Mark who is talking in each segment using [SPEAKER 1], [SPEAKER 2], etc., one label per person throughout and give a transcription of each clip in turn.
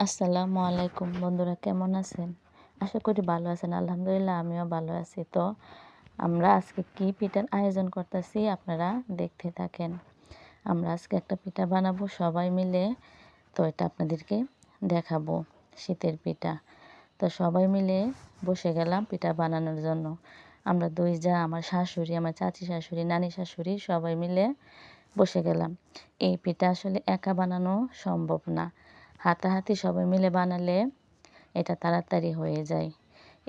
[SPEAKER 1] আসসালামু আলাইকুম বন্ধুরা, কেমন আছেন? আশা করি ভালো আছেন। আলহামদুলিল্লাহ আমিও ভালো আছি। তো আমরা আজকে কি পিঠার আয়োজন করতেছি আপনারা দেখতে থাকেন। আমরা আজকে একটা পিঠা বানাবো সবাই মিলে। তো এটা আপনাদেরকে দেখাবো, শীতের পিঠা। তো সবাই মিলে বসে গেলাম পিঠা বানানোর জন্য। আমরা দুই যা, আমার শাশুড়ি, আমার চাচি শাশুড়ি, নানি শাশুড়ি সবাই মিলে বসে গেলাম। এই পিঠা আসলে একা বানানো সম্ভব না। হাতাহাতি সবাই মিলে বানালে এটা তাড়াতাড়ি হয়ে যায়।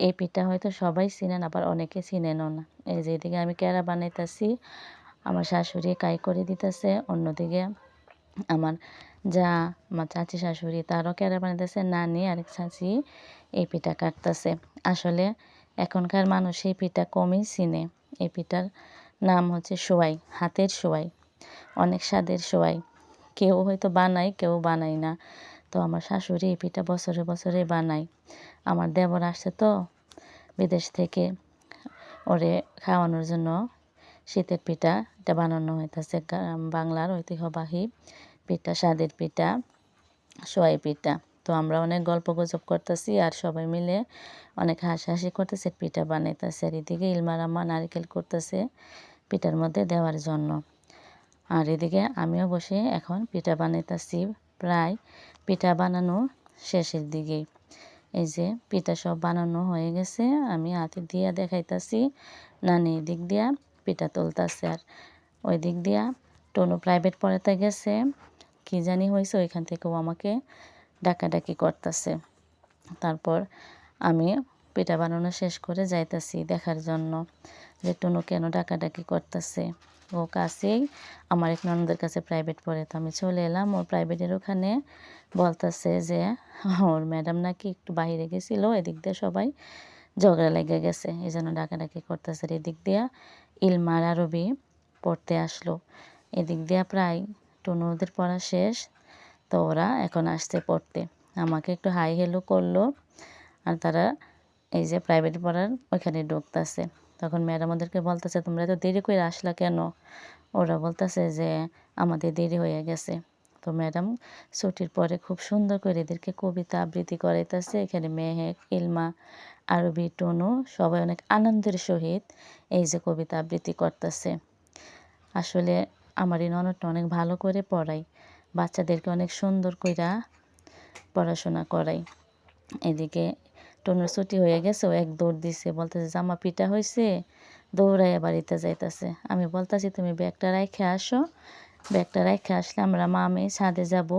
[SPEAKER 1] এই পিঠা হয়তো সবাই চিনেন, আবার অনেকে চিনেনও না। এই যে এদিকে আমি ক্যারা বানাইতেছি, আমার শাশুড়ি কাই করে দিতেছে, অন্যদিকে আমার যা, আমার চাচি শাশুড়ি তারও ক্যারা বানাইতেছে, নানি আরেক চাচি এই পিঠা কাটতেছে। আসলে এখনকার মানুষ এই পিঠা কমই চিনে। এই পিঠার নাম হচ্ছে সোয়াই, হাতের সোয়াই। অনেক স্বাদের সোয়াই। কেউ হয়তো বানায়, কেউ বানায় না। তো আমার শাশুড়ি এই পিঠা বছরে বছরে বানায়। আমার দেবর আসছে তো বিদেশ থেকে, ওরে খাওয়ানোর জন্য শীতের পিঠা এটা বানানো হইতেছে। বাংলার ঐতিহ্যবাহী পিঠা, স্বাদের পিঠা, সোয়াই পিঠা। তো আমরা অনেক গল্প গুজব করতেছি আর সবাই মিলে অনেক হাসাহাসি করতেছে, পিঠা বানাইতেছে। আর এদিকে ইলমার আম্মা নারকেল করতেছে পিঠার মধ্যে দেওয়ার জন্য। আর এদিকে আমিও বসে এখন পিঠা বানাইতেছি। প্রায় পিঠা বানানো শেষের দিকেই। এই যে পিঠা সব বানানো হয়ে গেছে, আমি হাতে দিয়া দেখাইতেছি। নানি এদিক দিয়া পিঠা তুলতেছে, আর ওই দিক দিয়া টনু প্রাইভেট পড়াতে গেছে। কি জানি হয়েছে, ওইখান থেকেও আমাকে ডাকাডাকি করতেছে। তারপর আমি পিঠা বানানো শেষ করে যাইতাছি দেখার জন্য যে টুনু কেন ডাকাডাকি করতেছে। ও কাছেই আমার এক ননদের কাছে প্রাইভেট পড়ে। তো আমি চলে এলাম ওর প্রাইভেটের ওখানে। বলতেছে যে ওর ম্যাডাম নাকি একটু বাইরে গেছিলো, এদিক দিয়ে সবাই ঝগড়া লেগে গেছে, এই জন্য ডাকাডাকি করতেছে। এদিক দিয়া ইলমার আরবি পড়তে আসলো। এদিক দিয়া প্রায় টুনুদের পড়া শেষ। তো ওরা এখন আসছে পড়তে, আমাকে একটু হাই হেলো করলো। আর তারা এই যে প্রাইভেট পড়ার ওইখানে ঢুকতেছে। তখন ম্যাডাম ওদেরকে বলতেছে, তোমরা এত দেরি করে আসলা কেন? ওরা বলতেছে যে আমাদের দেরি হয়ে গেছে। তো ম্যাডাম ছুটির পরে খুব সুন্দর করে এদেরকে কবিতা আবৃত্তি করাইতেছে। এখানে মেহেক, ইলমা, আরবি, টনু সবাই অনেক আনন্দের সহিত এই যে কবিতা আবৃত্তি করতেছে। আসলে আমার এই ননদটা অনেক ভালো করে পড়ায়, বাচ্চাদেরকে অনেক সুন্দর কইরা পড়াশোনা করায়। এদিকে টনুর ছুটি হয়ে গেছে, ও এক দৌড় দিছে, বলতেছে জামা পিঠা হয়েছে, দৌড়াইয়া বাড়িতে যাইতেছে। আমি বলতেছি তুমি ব্যাগটা রাইখে আসো, ব্যাগটা রাইখে আসলে আমরা মামি ছাদে যাব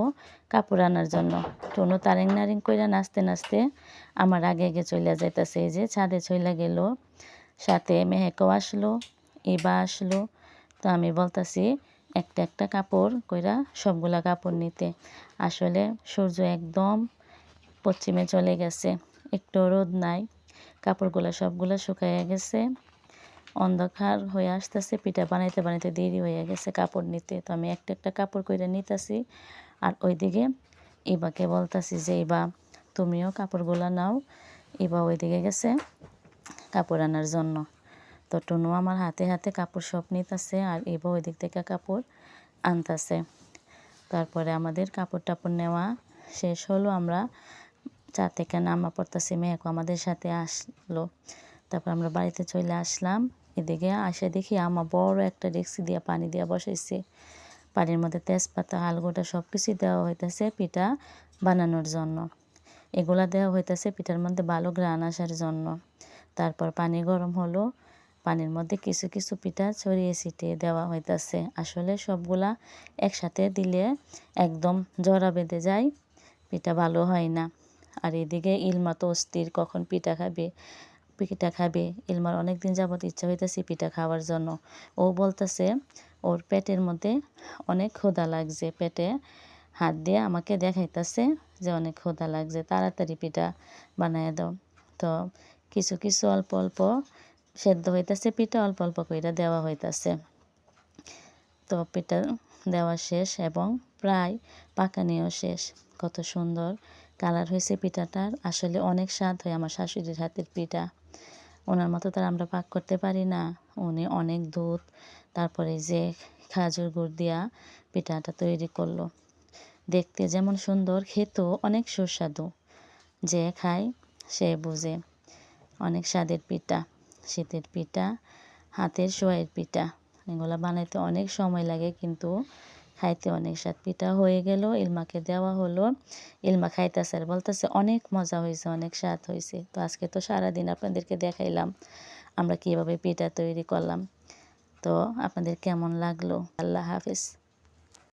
[SPEAKER 1] কাপড় আনার জন্য। টনু তারিং নারিং কইরা নাচতে নাচতে আমার আগে আগে চলে যাইতেছে। এই যে ছাদে চলে গেল, সাথে মেহেকও আসলো, ইবা আসলো। তো আমি বলতাছি একটা একটা কাপড় কইরা সবগুলা কাপড় নিতে। আসলে সূর্য একদম পশ্চিমে চলে গেছে, একটু রোদ নাই, কাপড়গুলো সবগুলো শুকাইয়া গেছে, অন্ধকার হয়ে আসতেছে। পিঠা বানাইতে বানাইতে দেরি হয়ে গেছে কাপড় নিতে। তো আমি একটা একটা কাপড় কইরা নিতেছি। আর ওইদিকে ইবাকে বলতাছি যে ইবা তুমিও কাপড়গুলো নাও। ইবা ওইদিকে গেছে কাপড় আনার জন্য। তো টুনু আমার হাতে হাতে কাপড় সব নিতেছে, আর ইবা ওই দিক থেকে কাপড় আনতেছে। তারপরে আমাদের কাপড় টাপড় নেওয়া শেষ হলো। আমরা চা থেকে নামা পড়তেছি, মেয়েকও আমাদের সাথে আসলো। তারপর আমরা বাড়িতে চলে আসলাম। এদিকে আসে দেখি আমা বড় একটা ডেকচি দিয়ে পানি দিয়ে বসাইছে। পানির মধ্যে তেজপাতা, আলগোটা সব কিছুই দেওয়া হইতেছে পিঠা বানানোর জন্য। এগুলা দেওয়া হইতেছে পিঠার মধ্যে ভালো ঘ্রাণ আসার জন্য। তারপর পানি গরম হলো, পানির মধ্যে কিছু কিছু পিঠা ছড়িয়ে ছিটিয়ে দেওয়া হইতেছে। আসলে সবগুলা একসাথে দিলে একদম জড়া বেঁধে যায়, পিঠা ভালো হয় না। আর এদিকে ইলমা তো অস্থির, কখন পিঠা খাবে পিঠা খাবে। ইলমার অনেক দিন যাবত ইচ্ছা হইতেছে পিঠা খাওয়ার জন্য। ও বলতেছে ওর পেটের মধ্যে অনেক ক্ষুধা লাগছে, পেটে হাত দিয়ে আমাকে দেখাইতেছে যে অনেক ক্ষুধা লাগছে, তাড়াতাড়ি পিঠা বানায় দাও। তো কিছু কিছু অল্প অল্প সেদ্ধ হইতেছে পিঠা, অল্প অল্প কইরা দেওয়া হইতেছে। তো পিঠা দেওয়া শেষ এবং প্রায় পাকানিও শেষ। কত সুন্দর কালার হয়েছে পিঠাটার। আসলে অনেক স্বাদ হয় আমার শাশুড়ির হাতের পিঠা। ওনার মতো তো আর আমরা পাক করতে পারি না। উনি অনেক দুধ, তারপরে যে খাজুর গুড় দিয়া পিঠাটা তৈরি করলো। দেখতে যেমন সুন্দর, খেতেও অনেক সুস্বাদু। যে খায় সে বুঝে। অনেক স্বাদের পিঠা, শীতের পিঠা, হাতের সোয়াইয়ের পিঠা। এগুলো বানাইতে অনেক সময় লাগে, কিন্তু খাইতে অনেক স্বাদ। পিঠা হয়ে গেল, ইলমাকে দেওয়া হলো। ইলমা খাইতেছে আর বলতেছে অনেক মজা হয়েছে, অনেক স্বাদ হয়েছে। তো আজকে তো সারাদিন আপনাদেরকে দেখাইলাম আমরা কীভাবে পিঠা তৈরি করলাম। তো আপনাদের কেমন লাগলো? আল্লাহ হাফেজ।